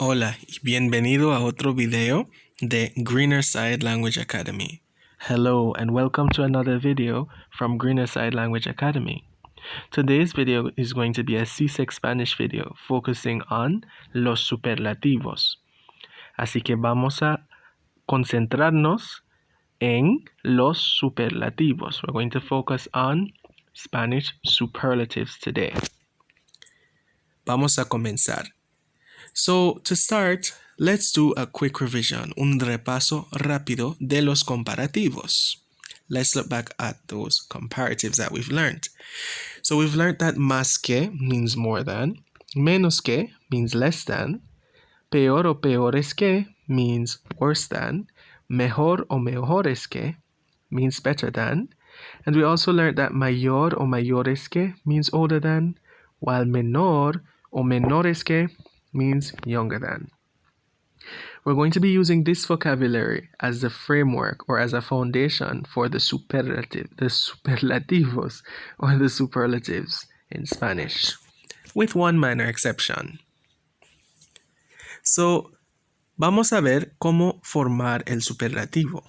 Hola y bienvenido a otro video de Greener Side Language Academy. Hello and welcome to another video from Greener Side Language Academy. Today's video is going to be a CSEC Spanish video focusing on los superlativos. Así que vamos a concentrarnos en los superlativos. We're going to focus on Spanish superlatives today. Vamos a comenzar. So, to start, let's do a quick revision, un repaso rápido de los comparativos. Let's look back at those comparatives that we've learned. So, we've learned that más que means more than, menos que means less than, peor o peores que means worse than, mejor o mejores que means better than, and we also learned that mayor o mayores que means older than, while menor o menores que means younger than. We're going to be using this vocabulary as the framework or as a foundation for the superlativos or the superlatives in Spanish, with one minor exception. So, vamos a ver cómo formar el superlativo.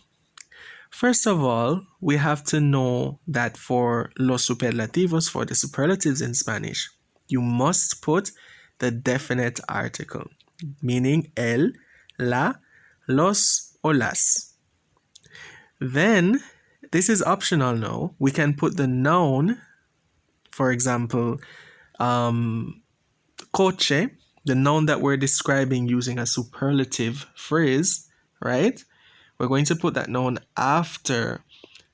First of all, we have to know that for los superlativos, for the superlatives in Spanish, you must put the definite article, meaning el, la, los, o las. Then, this is optional now. We can put the noun, for example, coche, the noun that we're describing using a superlative phrase, right? We're going to put that noun after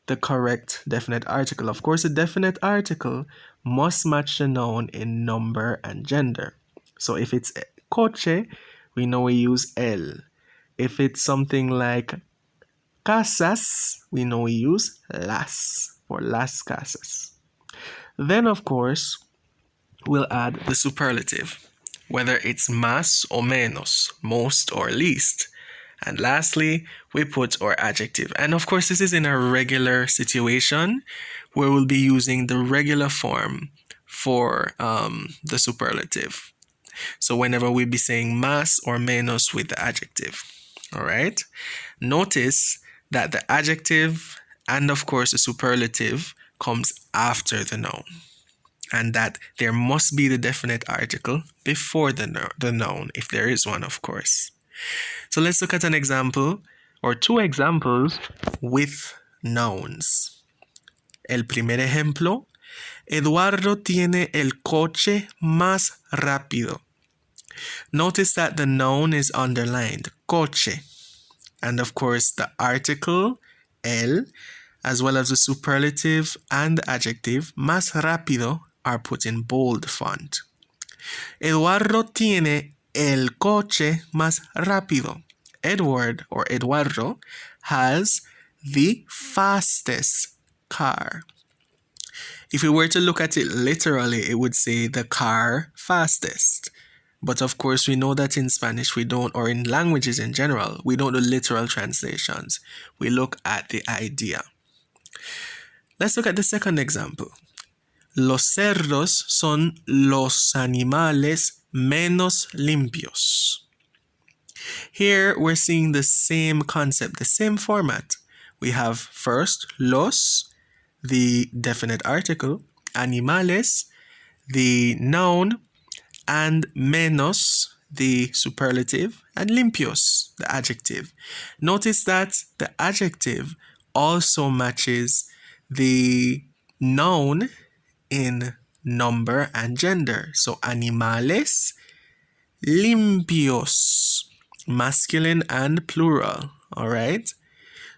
the correct definite article. Of course, a definite article must match the noun in number and gender. So if it's coche, we know we use el. If it's something like casas, we know we use las or las casas. Then, of course, we'll add the superlative, whether it's más o menos, most or least. And lastly, we put our adjective. And of course, this is in a regular situation where we'll be using the regular form for the superlative. So whenever we be saying más or menos with the adjective, all right? Notice that the adjective and of course the superlative comes after the noun, and that there must be the definite article before the noun, if there is one, of course. So let's look at an example or two examples with nouns. El primer ejemplo, Eduardo tiene el coche más rápido. Notice that the noun is underlined, coche, and of course the article, el, as well as the superlative and the adjective, más rápido, are put in bold font. Eduardo tiene el coche más rápido. Edward or Eduardo has the fastest car. If we were to look at it literally, it would say the car fastest. But of course, we know that in Spanish we don't, or in languages in general, we don't do literal translations. We look at the idea. Let's look at the second example. Los cerdos son los animales menos limpios. Here we're seeing the same concept, the same format. We have first los, the definite article, animales, the noun, and menos, the superlative, and limpios, the adjective. Notice that the adjective also matches the noun in number and gender. So animales limpios, masculine and plural, all right?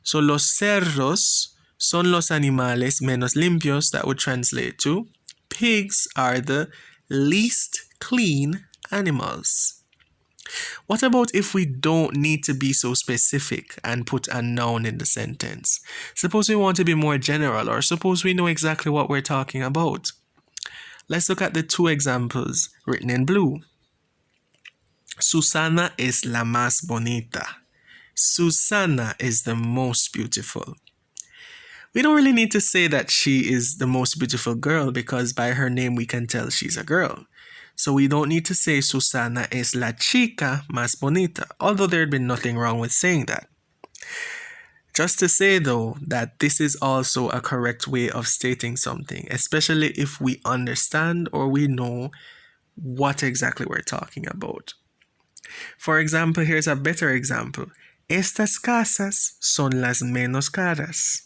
So los cerdos son los animales menos limpios. That would translate to pigs are the least clean animals. What about if we don't need to be so specific and put a noun in the sentence? Suppose we want to be more general, or suppose we know exactly what we're talking about. Let's look at the two examples written in blue. Susana es la más bonita. Susana is the most beautiful. We don't really need to say that she is the most beautiful girl because by her name we can tell she's a girl. So we don't need to say Susana es la chica más bonita, although there'd been nothing wrong with saying that. Just to say though that this is also a correct way of stating something, especially if we understand or we know what exactly we're talking about. For example, here's a better example. Estas casas son las menos caras.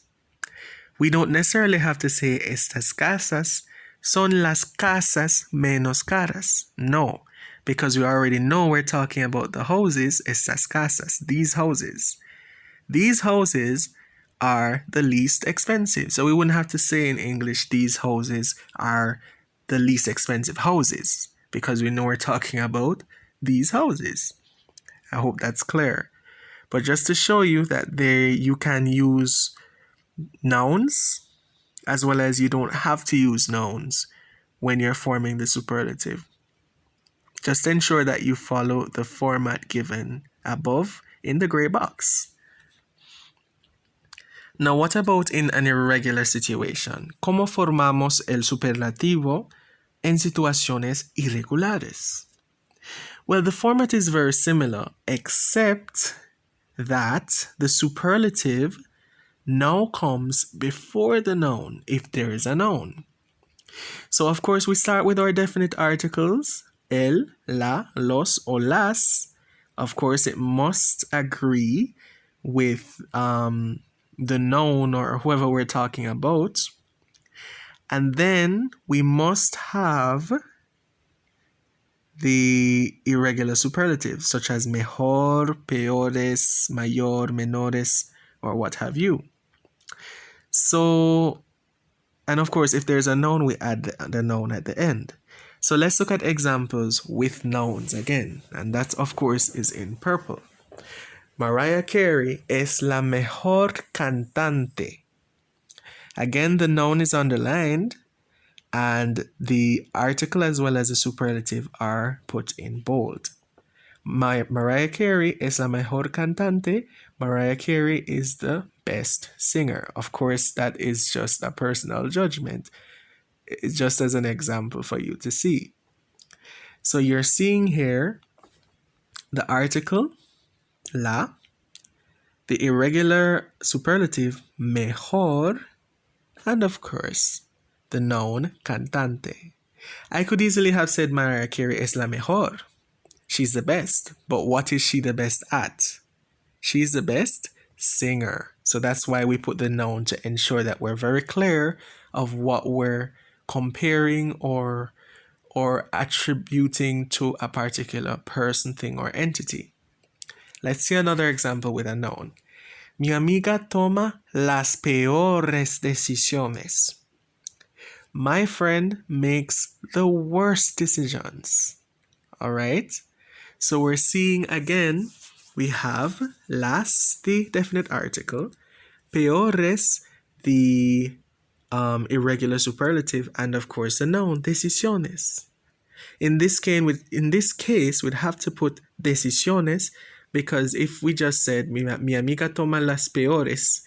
We don't necessarily have to say estas casas son las casas menos caras. No, because we already know we're talking about the houses, estas casas, these houses. These houses are the least expensive. So we wouldn't have to say in English, these houses are the least expensive houses, because we know we're talking about these houses. I hope that's clear. But just to show you that you can use nouns as well as you don't have to use nouns when you're forming the superlative. Just ensure that you follow the format given above in the gray box. Now, what about in an irregular situation? ¿Cómo formamos el superlativo en situaciones irregulares? Well, the format is very similar, except that the superlative now comes before the noun, if there is a noun. So, of course, we start with our definite articles, el, la, los, o las. Of course, it must agree with the noun or whoever we're talking about. And then we must have the irregular superlatives, such as mejor, peores, mayor, menores, or what have you. So, and of course, if there's a noun, we add the noun at the end. So let's look at examples with nouns again. And that, of course, is in purple. Mariah Carey es la mejor cantante. Again, the noun is underlined, and the article as well as the superlative are put in bold. Mariah Carey es la mejor cantante. Mariah Carey is the best singer. Of course, that is just a personal judgment. It's just as an example for you to see. So you're seeing here the article, la, the irregular superlative, mejor, and of course, the noun, cantante. I could easily have said Mariah Carey es la mejor. She's the best. But what is she the best at? She's the best singer. So that's why we put the noun to ensure that we're very clear of what we're comparing or attributing to a particular person, thing, or entity. Let's see another example with a noun. Mi amiga toma las peores decisiones. My friend makes the worst decisions. All right? So we're seeing again, we have las, the definite article, peores, the irregular superlative, and of course the noun, decisiones. In this case, we'd have to put decisiones, because if we just said mi amiga toma las peores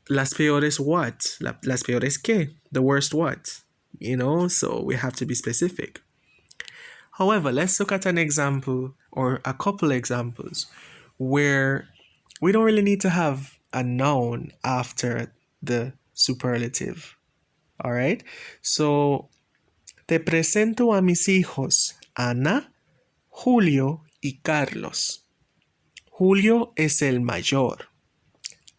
what? Las peores qué? The worst what? So we have to be specific. However, let's look at an example or a couple examples where we don't really need to have a noun after the superlative. All right? So, te presento a mis hijos, Ana, Julio y Carlos. Julio es el mayor.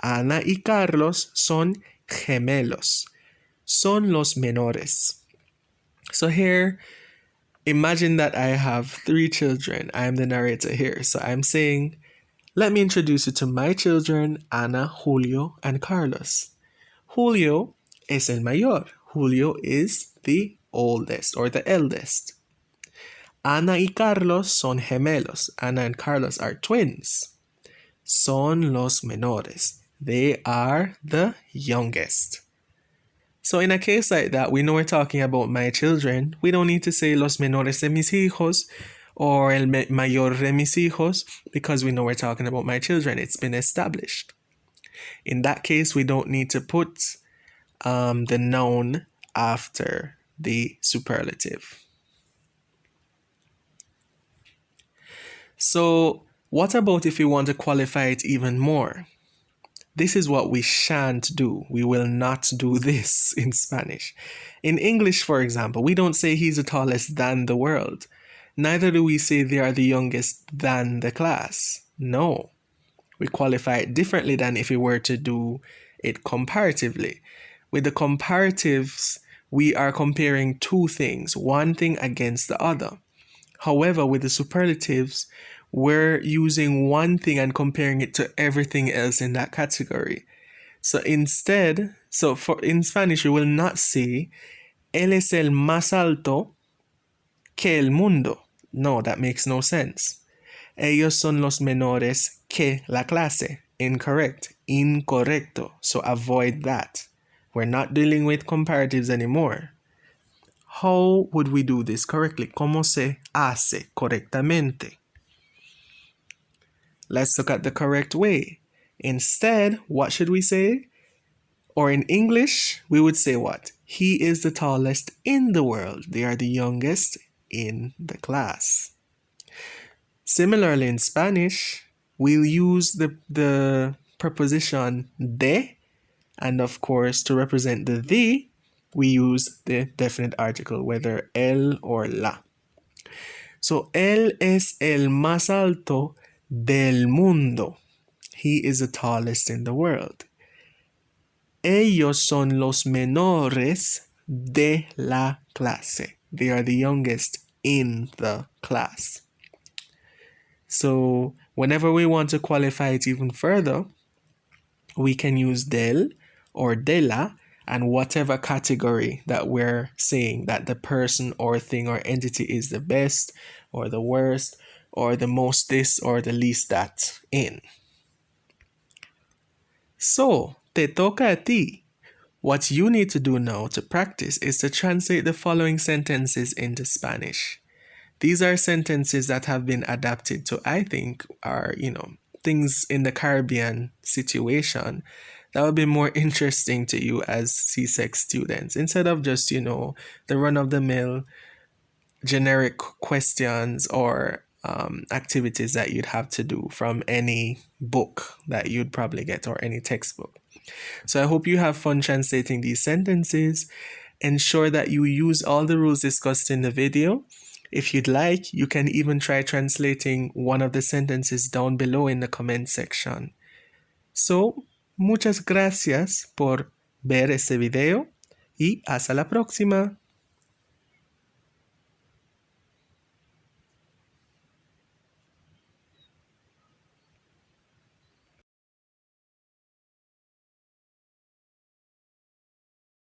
Ana y Carlos son gemelos. Son los menores. So here, imagine that I have 3 children. I'm the narrator here. So I'm saying, let me introduce you to my children, Ana, Julio, and Carlos. Julio es el mayor. Julio is the oldest or the eldest. Ana y Carlos son gemelos. Ana and Carlos are twins. Son los menores. They are the youngest. So in a case like that, we know we're talking about my children. We don't need to say los menores de mis hijos or el mayor de mis hijos, because we know we're talking about my children. It's been established. In that case, we don't need to put the noun after the superlative. So, what about if we want to qualify it even more? This is what we shan't do. We will not do this in Spanish. In English, for example, we don't say he's the tallest than the world. Neither do we say they are the youngest than the class. No. We qualify it differently than if we were to do it comparatively. With the comparatives, we are comparing two things, one thing against the other. However, with the superlatives, we're using one thing and comparing it to everything else in that category. So instead, in Spanish, you will not say, él es el más alto que el mundo. No, that makes no sense. Ellos son los menores que la clase. Incorrect. Incorrecto. So avoid that. We're not dealing with comparatives anymore. How would we do this correctly? ¿Cómo se hace correctamente? Let's look at the correct way. Instead, what should we say? Or in English, we would say what? He is the tallest in the world. They are the youngest in the class. Similarly, in Spanish, we'll use the preposition de, and of course, to represent the, we use the definite article, whether el or la. So, él es el más alto del mundo. He is the tallest in the world. Ellos son los menores de la clase. They are the youngest in the class. So, whenever we want to qualify it even further, we can use del or de la and whatever category that we're saying that the person or thing or entity is the best or the worst or the most this or the least that in. So, te toca a ti. What you need to do now to practice is to translate the following sentences into Spanish. These are sentences that have been adapted to, I think, are, things in the Caribbean situation that would be more interesting to you as CSEC students instead of just, the run-of-the-mill generic questions or activities that you'd have to do from any book that you'd probably get or any textbook. So I hope you have fun translating these sentences. Ensure that you use all the rules discussed in the video. If you'd like, you can even try translating one of the sentences down below in the comment section. So, muchas gracias por ver este video y hasta la próxima.